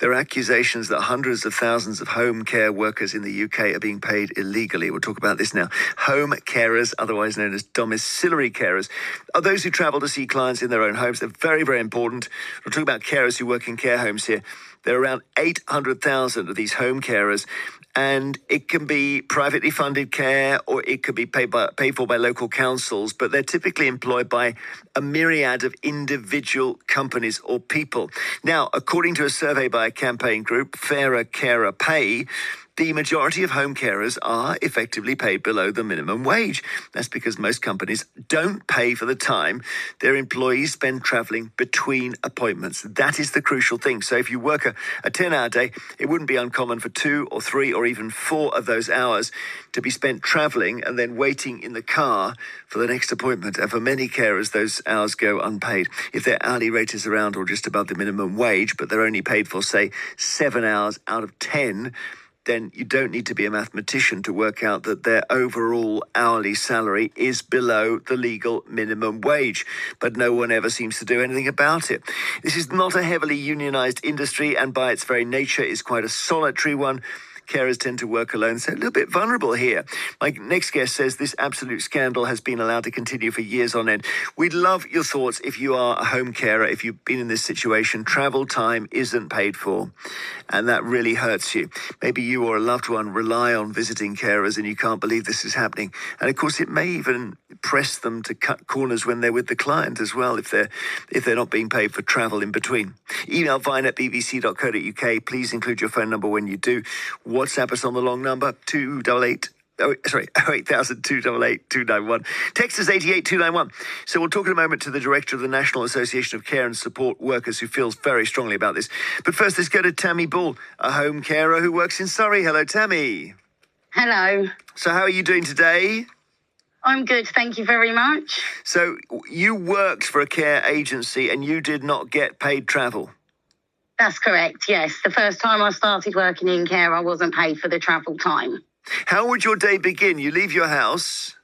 There are accusations that hundreds of thousands of home care workers in the UK are being paid illegally. We'll talk about this now. Home carers, otherwise known as domiciliary carers, are those who travel to see clients in their own homes. They're very, very important. We'll talk about carers who work in care homes here. There are around 800,000 of these home carers, and it can be privately funded care or it could be paid for by local councils, but they're typically employed by a myriad of individual companies or people. Now, according to a survey by a campaign group, Fairer Carer Pay, the majority of home carers are effectively paid below the minimum wage. That's because most companies don't pay for the time their employees spend travelling between appointments. That is the crucial thing. So if you work a 10-hour day, it wouldn't be uncommon for 2 or 3 or even 4 of those hours to be spent travelling and then waiting in the car for the next appointment. And for many carers, those hours go unpaid. If their hourly rate is around or just above the minimum wage, but they're only paid for, say, 7 hours out of 10, then you don't need to be a mathematician to work out that their overall hourly salary is below the legal minimum wage. But no one ever seems to do anything about it. This is not a heavily unionised industry, and by its very nature is quite a solitary one. Carers tend to work alone, so a little bit vulnerable here. My next guest says this absolute scandal has been allowed to continue for years on end. We'd love your thoughts if you are a home carer, if you've been in this situation. Travel time isn't paid for, and that really hurts you. Maybe you or a loved one rely on visiting carers and you can't believe this is happening. And of course, it may even press them to cut corners when they're with the client as well, if they're not being paid for travel in between. Email vine@bbc.co.uk. Please include your phone number when you do. WhatsApp us on the long number, 08000 288 291. Text us 88291. So we'll talk in a moment to the Director of the National Association of Care and Support Workers, who feels very strongly about this. But first, let's go to Tammy Ball, a home carer who works in Surrey. Hello, Tammy. Hello. So how are you doing today? I'm good, thank you very much. So you worked for a care agency and you did not get paid travel? That's correct, yes. The first time I started working in care, I wasn't paid for the travel time. How would your day begin? You leave your house?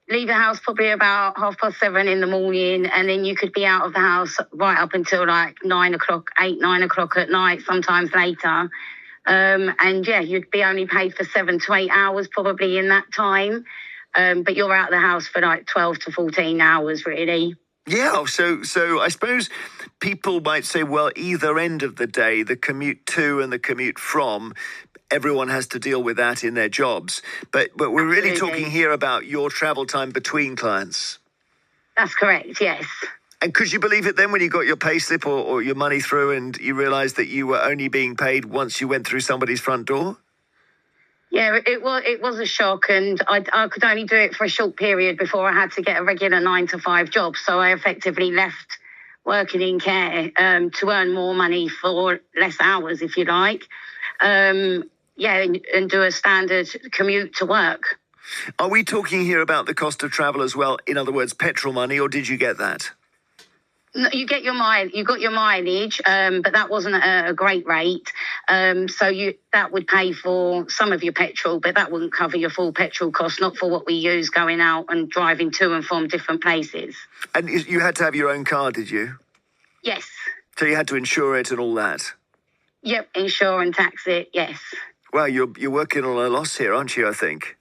Leave the house probably about 7:30 in the morning, and then you could be out of the house right up until like 9 o'clock at night, sometimes later. And yeah, you'd be only paid for 7 to 8 hours probably in that time. But you're out of the house for like 12 to 14 hours, really. Yeah, so I suppose people might say, well, either end of the day, the commute to and the commute from, everyone has to deal with that in their jobs. But we're really talking here about your travel time between clients. That's correct, yes. And could you believe it then when you got your pay slip or your money through and you realised that you were only being paid once you went through somebody's front door? Yeah, it was a shock, and I could only do it for a short period before I had to get a regular 9 to 5 job. So I effectively left working in care to earn more money for less hours, if you like. And do a standard commute to work. Are we talking here about the cost of travel as well? In other words, petrol money, or did you get that? No, you got your mileage, but that wasn't a great rate. That would pay for some of your petrol, but that wouldn't cover your full petrol cost, not for what we use going out and driving to and from different places. And you had to have your own car, did you? Yes. So you had to insure it and all that? Yep, insure and tax it, yes. Well, you're working on a loss here, aren't you, I think?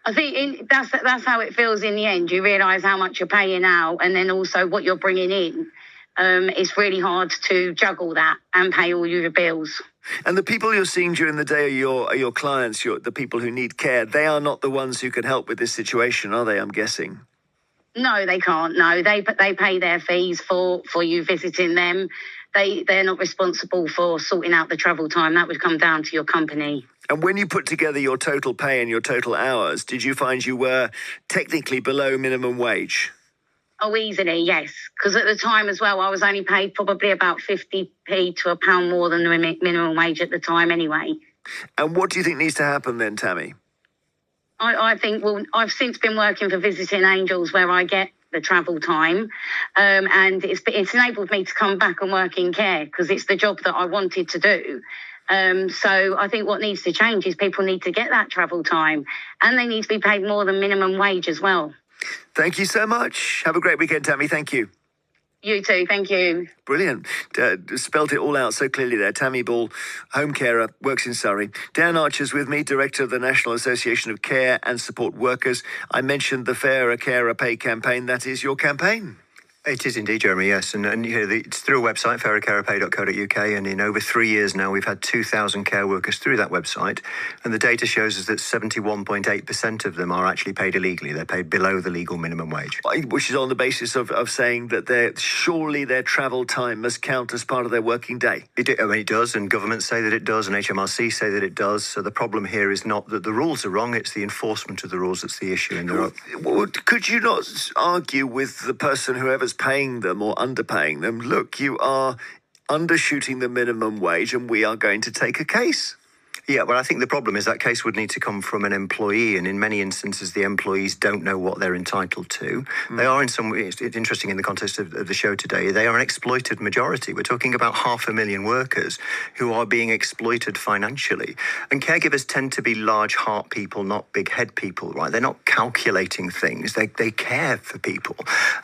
I think that's how it feels in the end. You realise how much you're paying out and then also what you're bringing in. It's really hard to juggle that and pay all your bills. And the people you're seeing during the day are your clients, the people who need care. They are not the ones who can help with this situation, are they, I'm guessing? No, they can't. No, they pay their fees for you visiting them. They're not responsible for sorting out the travel time. That would come down to your company. And when you put together your total pay and your total hours, did you find you were technically below minimum wage? Oh, easily, yes. Because at the time as well, I was only paid probably about 50p to £1 more than the minimum wage at the time anyway. And what do you think needs to happen then, Tammy? I think, well, I've since been working for Visiting Angels where I get the travel time, and it's enabled me to come back and work in care because it's the job that I wanted to do. So I think what needs to change is people need to get that travel time and they need to be paid more than minimum wage as well. Thank you so much. Have a great weekend, Tammy. Thank you. You too, thank you. Brilliant. Spelled it all out so clearly there. Tammy Ball, home carer, works in Surrey. Dan Archer's with me, Director of the National Association of Care and Support Workers. I mentioned the Fairer Carer Pay campaign. That is your campaign. It is indeed, Jeremy, yes. And it's through a website, fairercarerpay.co.uk, and in over 3 years now, we've had 2,000 care workers through that website. And the data shows us that 71.8% of them are actually paid illegally. They're paid below the legal minimum wage. Which is on the basis of saying that surely their travel time must count as part of their working day. It does, and governments say that it does, and HMRC say that it does. So the problem here is not that the rules are wrong, it's the enforcement of the rules that's the issue. And could you not argue with the person, whoever's paying them or underpaying them, look, you are undershooting the minimum wage and we are going to take a case? Yeah, well, I think the problem is that case would need to come from an employee, and in many instances, the employees don't know what they're entitled to. They are, in some ways, it's interesting in the context of the show today, they are an exploited majority. We're talking about 500,000 workers who are being exploited financially. And caregivers tend to be large heart people, not big head people, right? They're not calculating things. They care for people.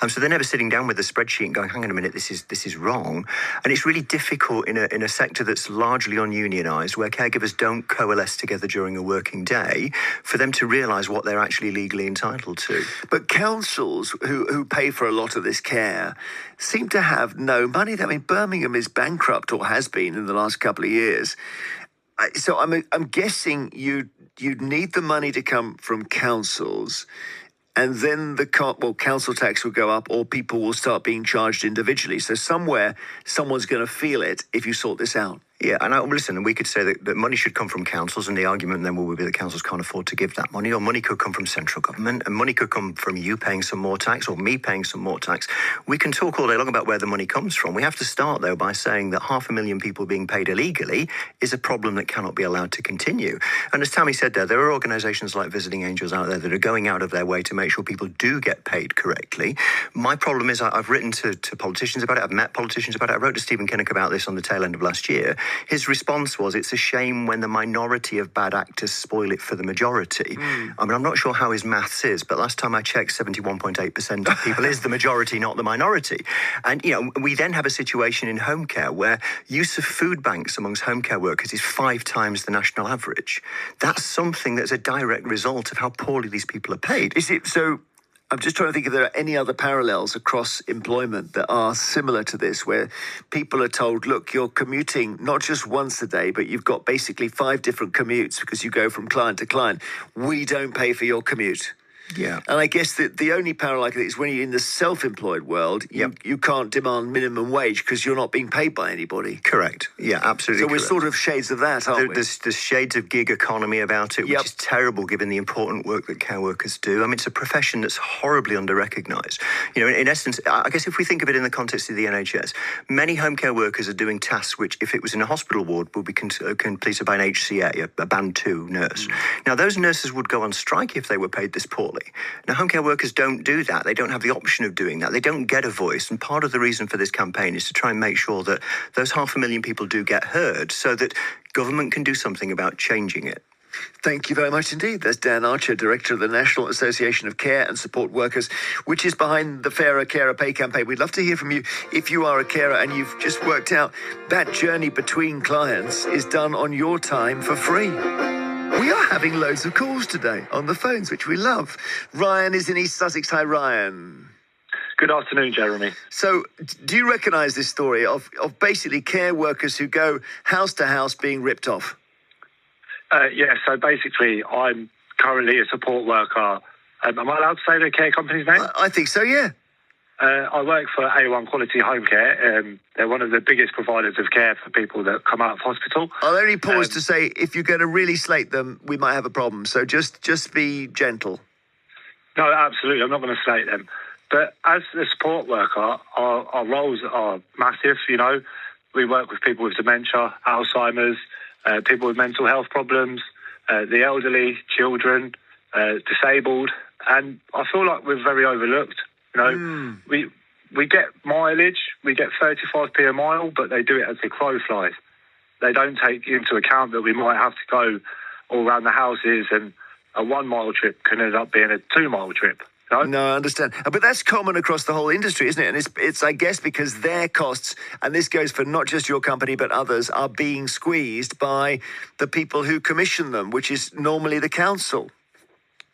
So they're never sitting down with a spreadsheet and going, hang on a minute, this is wrong. And it's really difficult in a sector that's largely ununionised, where caregivers don't coalesce together during a working day, for them to realise what they're actually legally entitled to. But councils who pay for a lot of this care seem to have no money. I mean, Birmingham is bankrupt, or has been in the last couple of years. So I'm guessing you'd need the money to come from councils, and then council tax will go up, or people will start being charged individually. So somewhere, someone's going to feel it if you sort this out. Yeah, and listen, we could say that money should come from councils, and the argument then will be that councils can't afford to give that money, or money could come from central government, and money could come from you paying some more tax, or me paying some more tax. We can talk all day long about where the money comes from. We have to start, though, by saying that 500,000 people being paid illegally is a problem that cannot be allowed to continue. And as Tammy said there are organisations like Visiting Angels out there that are going out of their way to make sure people do get paid correctly. My problem is I've written to politicians about it, I've met politicians about it, I wrote to Stephen Kinnock about this on the tail end of last year. His response was, it's a shame when the minority of bad actors spoil it for the majority. I mean, I'm not sure how his maths is, but last time I checked, 71.8% of people is the majority, not the minority. And, we then have a situation in home care where use of food banks amongst home care workers is 5 times the national average. That's something that's a direct result of how poorly these people are paid. Is it so? I'm just trying to think if there are any other parallels across employment that are similar to this, where people are told, look, you're commuting not just once a day, but you've got basically 5 different commutes because you go from client to client. We don't pay for your commute. Yeah. And I guess that the only parallel is when you're in the self-employed world, you can't demand minimum wage because you're not being paid by anybody. Correct. Yeah, absolutely. So we're sort of shades of that, aren't we? There's shades of gig economy about it, which is terrible given the important work that care workers do. I mean, it's a profession that's horribly under-recognised. In essence, I guess if we think of it in the context of the NHS, many home care workers are doing tasks which, if it was in a hospital ward, would be completed by an HCA, a Band 2 nurse. Now, those nurses would go on strike if they were paid this poorly. Now, home care workers don't do that. They don't have the option of doing that. They don't get a voice. And part of the reason for this campaign is to try and make sure that those 500,000 people do get heard, so that government can do something about changing it. Thank you very much indeed. That's Dan Archer, Director of the National Association of Care and Support Workers, which is behind the Fairer Carer Pay campaign. We'd love to hear from you if you are a carer and you've just worked out that journey between clients is done on your time for free. We are having loads of calls today on the phones, which we love. Ryan is in East Sussex. Hi, Ryan. Good afternoon, Jeremy. So, do you recognise this story of basically care workers who go house to house being ripped off? Yeah, so basically, I'm currently a support worker. Am I allowed to say the care company's name? I think so, yeah. I work for A1 Quality Home Care. They're one of the biggest providers of care for people that come out of hospital. I'll only pause to say, if you're going to really slate them, we might have a problem. So just be gentle. No, absolutely. I'm not going to slate them. But as a support worker, our roles are massive. We work with people with dementia, Alzheimer's, people with mental health problems, the elderly, children, disabled. And I feel like we're very overlooked. We get mileage, we get 35p a mile, but they do it as the crow flies. They don't take into account that we might have to go all around the houses, and a 1 mile trip can end up being a 2 mile trip. No, I understand. But that's common across the whole industry, isn't it? And it's I guess, because their costs, and this goes for not just your company but others, are being squeezed by the people who commission them, which is normally the council.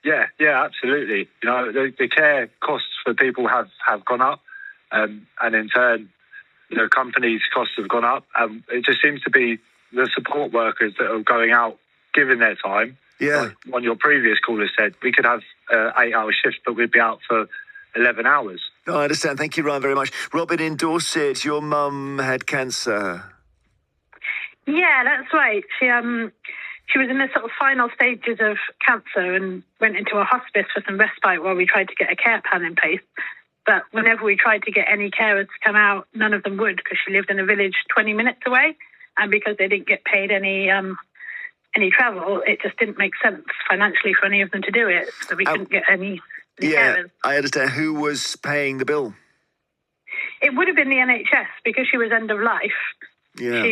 Yeah, absolutely. The care costs for people have gone up, and in turn, companies' costs have gone up. It just seems to be the support workers that are going out, giving their time. Yeah. Like one of your previous callers said, we could have 8-hour shifts, but we'd be out for 11 hours. No, I understand. Thank you, Ryan, very much. Robin in Dorset, your mum had cancer. Yeah, that's right. She was in the sort of final stages of cancer and went into a hospice for some respite while we tried to get a care plan in place. But whenever we tried to get any carers to come out, none of them would, because she lived in a village 20 minutes away. And because they didn't get paid any travel, it just didn't make sense financially for any of them to do it. So we couldn't get any carers. I understand. Who was paying the bill? It would have been the NHS, because she was end of life. Yeah.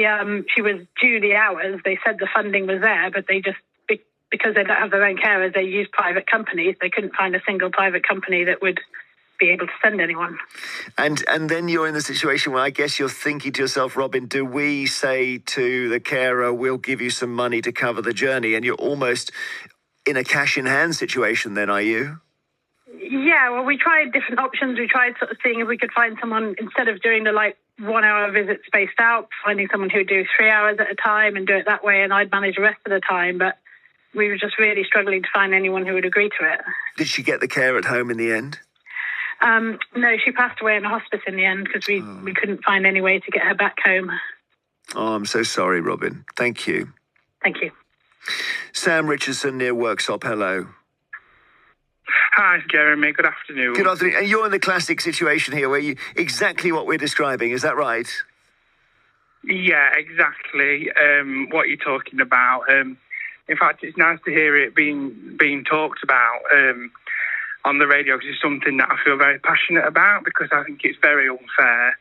She was due the hours. They said the funding was there, but they just, because they don't have their own carers, they use private companies. They couldn't find a single private company that would be able to send anyone. And then you're in the situation where I guess you're thinking to yourself, Robin, do we say to the carer, we'll give you some money to cover the journey? And you're almost in a cash in hand situation then, are you? Yeah, well, we tried different options. We tried sort of seeing if we could find someone, instead of doing the 1 hour visit spaced out, finding someone who would do 3 hours at a time and do it that way, and I'd manage the rest of the time. But we were just really struggling to find anyone who would agree to it. Did she get the care at home in the end? No, she passed away in a hospice in the end, because we couldn't find any way to get her back home. Oh, I'm so sorry, Robin. Thank you. Thank you. Sam Richardson near Worksop, hello. Hi, Jeremy. Good afternoon. Good afternoon. And you're in the classic situation here where exactly what we're describing, is that right? Yeah, exactly. What you're talking about. In fact, it's nice to hear it being talked about on the radio, because it's something that I feel very passionate about, because I think it's very unfair.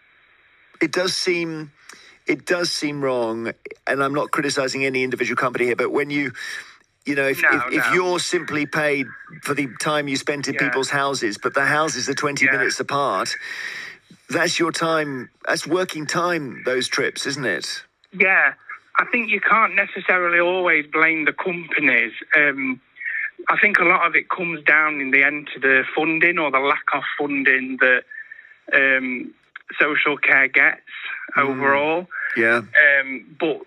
It does seem wrong, and I'm not criticising any individual company here, but when if you're simply paid for the time you spent in people's houses, but the houses are 20 minutes apart, that's your time, that's working time, those trips, isn't it? Yeah, I think you can't necessarily always blame the companies. I think a lot of it comes down in the end to the funding, or the lack of funding that social care gets overall. Yeah. But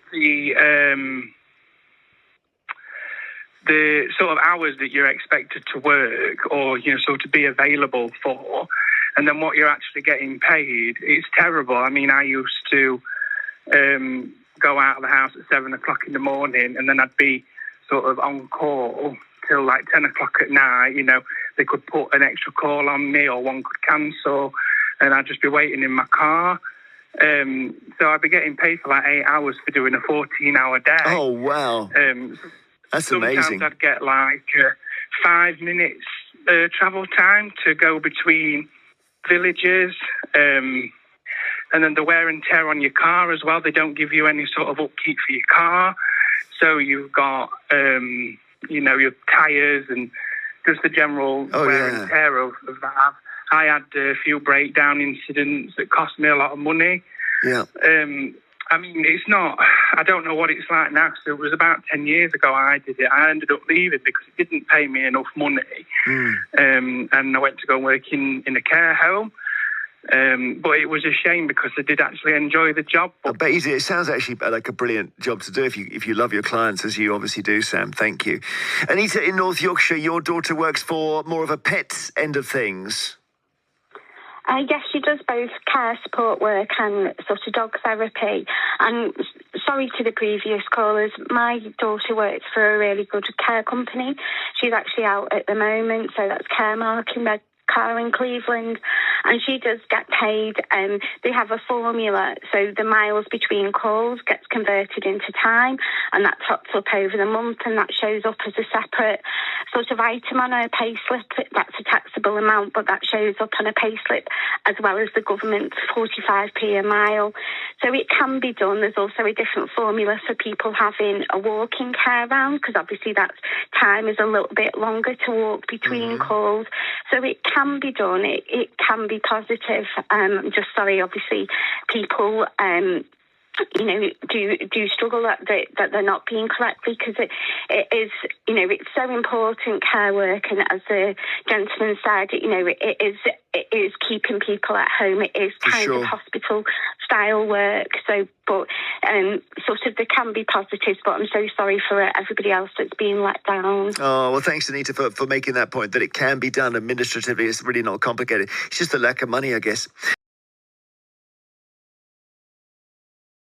the sort of hours that you're expected to work, or so to be available for, and then what you're actually getting paid, it's terrible. I mean, I used to go out of the house at 7 o'clock in the morning, and then I'd be sort of on call till 10 o'clock at night. They could put an extra call on me, or one could cancel, and I'd just be waiting in my car. So I'd be getting paid for 8 hours for doing a 14-hour day. Oh, wow. That's amazing. Sometimes I'd get 5 minutes travel time to go between villages, and then the wear and tear on your car as well. They don't give you any sort of upkeep for your car, so you've got your tyres and just the general wear and tear of that. I had a few breakdown incidents that cost me a lot of money. Yeah. I mean, it's not, I don't know what it's like now, because it was about 10 years ago I did it. I ended up leaving because it didn't pay me enough money. And I went to go work in a care home. But it was a shame, because I did actually enjoy the job. I bet you did. It sounds actually like a brilliant job to do if you love your clients, as you obviously do, Sam. Thank you. Anita in North Yorkshire, your daughter works for more of a pet end of things. Yes, she does both care support work and sort of dog therapy. And sorry to the previous callers, my daughter works for a really good care company. She's actually out at the moment, so that's Caremark in car in Cleveland, and she does get paid. They have a formula, so the miles between calls gets converted into time, and that tots up over the month, and that shows up as a separate sort of item on her pay slip. That's a taxable amount, but that shows up on a pay slip as well as the government's 45p a mile. So it can be done. There's also a different formula for people having a walking care round, because obviously that time is a little bit longer to walk between calls. So it can be done. It can be positive. I'm just sorry, obviously, people do struggle that they're not being correctly, because it is, it's so important, care work, and as the gentleman said, it is keeping people at home. It is kind of hospital style work. So, but sort of there can be positives, but I'm so sorry for everybody else that's being let down. Oh, well, thanks, Anita, for making that point, that it can be done administratively. It's really not complicated. It's just a lack of money, I guess.